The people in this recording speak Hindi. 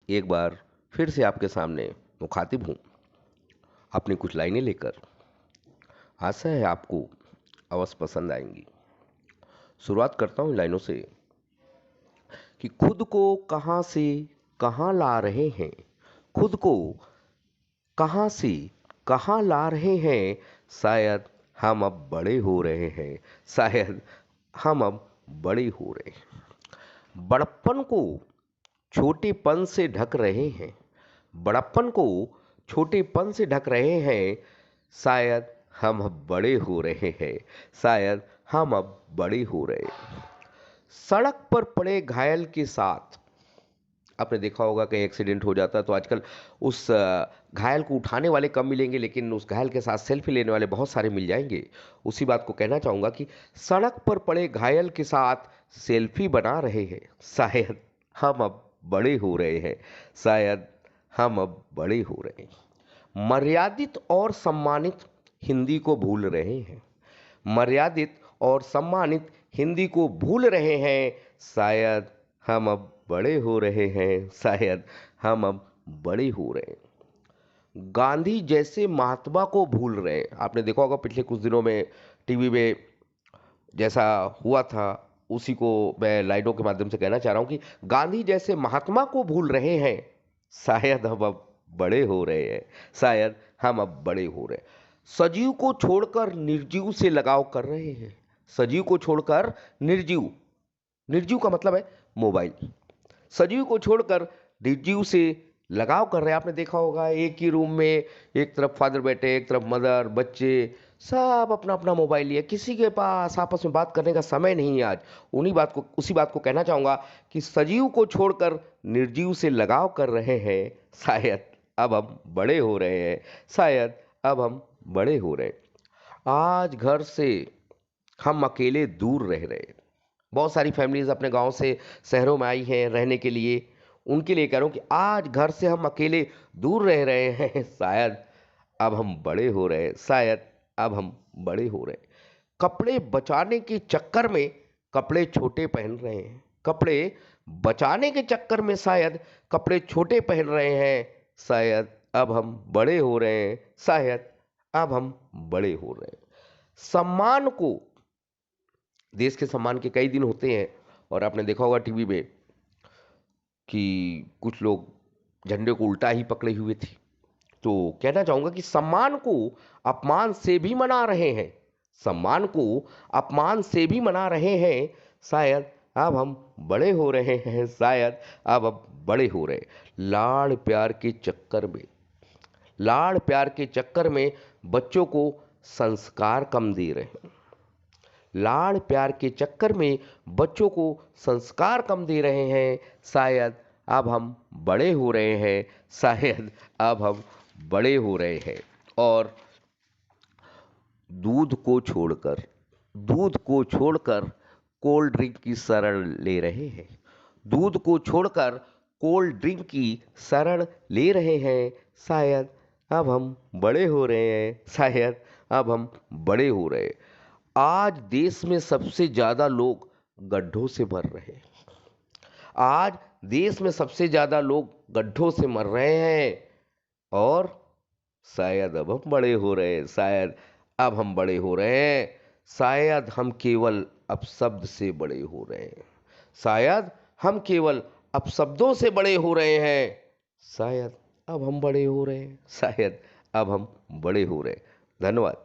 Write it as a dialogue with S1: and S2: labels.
S1: एक बार फिर से आपके सामने मुखातिब हूँ अपनी कुछ लाइनें लेकर। आशा है आपको अवश्य पसंद आएंगी। शुरुआत करता हूँ इन लाइनों से कि खुद को कहाँ से कहाँ ला रहे हैं, खुद को कहाँ से कहाँ ला रहे हैं। शायद हम अब बड़े हो रहे हैं, शायद हम अब बड़े हो रहे हैं। बड़प्पन को छोटेपन से ढक रहे हैं, बड़प्पन को छोटेपन से ढक रहे हैं। शायद हम अब बड़े हो रहे हैं, शायद हम अब बड़े हो रहे हैं। सड़क पर पड़े घायल के साथ, आपने देखा होगा कहीं एक्सीडेंट हो जाता है तो आजकल उस घायल को उठाने वाले कम मिलेंगे, लेकिन उस घायल के साथ सेल्फी लेने वाले बहुत सारे मिल जाएंगे। उसी बात को कहना चाहूंगा कि सड़क पर पड़े घायल के साथ सेल्फी बना रहे हैं। शायद हम अब बड़े हो रहे हैं, शायद हम अब बड़े हो रहे हैं। मर्यादित और सम्मानित हिंदी को भूल रहे हैं, मर्यादित और सम्मानित हिंदी को भूल रहे हैं। शायद हम अब बड़े हो रहे हैं, शायद हम अब बड़े हो रहे हैं। गांधी जैसे महात्मा को भूल रहे हैं। आपने देखा होगा पिछले कुछ दिनों में टीवी में जैसा हुआ था, उसी को मैं लाइनों के माध्यम से कहना चाह रहा हूं कि गांधी जैसे महात्मा को भूल रहे हैं। शायद हम अब बड़े हो रहे हैं, शायद हम अब बड़े हो रहे हैं। सजीव को छोड़कर निर्जीव से लगाव कर रहे हैं, सजीव को छोड़कर निर्जीव, निर्जीव का मतलब है मोबाइल। सजीव को छोड़कर निर्जीव से लगाव कर रहे हैं। आपने देखा होगा एक ही रूम में एक तरफ फादर बैठे, एक तरफ मदर, बच्चे, सब अपना अपना मोबाइल लिए, किसी के पास आपस में बात करने का समय नहीं है आज। उसी बात को कहना चाहूंगा कि सजीव को छोड़कर निर्जीव से लगाव कर रहे हैं। शायद अब हम बड़े हो रहे हैं, शायद अब हम बड़े हो रहे हैं। आज घर से हम अकेले दूर रह रहे हैं। बहुत सारी फैमिलीज अपने गांव से शहरों में आई हैं रहने के लिए। उनके लिए कह रहा हूं कि आज घर से हम अकेले दूर रह रहे हैं। शायद अब हम बड़े हो रहे हैं, शायद अब हम बड़े हो रहे हैं। कपड़े बचाने के चक्कर में कपड़े छोटे पहन रहे हैं, कपड़े बचाने के चक्कर में शायद कपड़े छोटे पहन रहे हैं। शायद अब हम बड़े हो रहे हैं, शायद अब हम बड़े हो रहे हैं। सम्मान को, देश के सम्मान के कई दिन होते हैं और आपने देखा होगा टीवी में कि कुछ लोग झंडे को उल्टा ही पकड़े हुए थे। तो कहना चाहूंगा कि सम्मान को अपमान से भी मना रहे हैं, सम्मान को अपमान से भी मना रहे हैं। शायद अब हम बड़े हो रहे हैं, शायद अब हम बड़े हो रहे हैं। लाड़ प्यार के चक्कर में, लाड़ प्यार के चक्कर में बच्चों को संस्कार कम दे रहे हैं, लाड़ प्यार के चक्कर में बच्चों को संस्कार कम दे रहे हैं। शायद अब हम बड़े हो रहे हैं, शायद अब हम बड़े हो रहे हैं। और दूध को छोड़कर, दूध को छोड़कर कोल्ड ड्रिंक की शरण ले रहे हैं, दूध को छोड़कर कोल्ड ड्रिंक की शरण ले रहे हैं। शायद अब हम बड़े हो रहे हैं, शायद अब हम बड़े हो रहे हैं। आज देश में सबसे ज्यादा लोग गड्ढों से मर रहे हैं, आज देश में सबसे ज्यादा लोग गड्ढों से मर रहे हैं। और शायद अब हम बड़े हो रहे हैं, शायद अब हम बड़े हो रहे हैं। शायद हम केवल अपशब्द से बड़े हो रहे हैं, शायद हम केवल अपशब्दों से बड़े हो रहे हैं। शायद अब हम बड़े हो रहे हैं, शायद अब हम बड़े हो रहे हैं। धन्यवाद।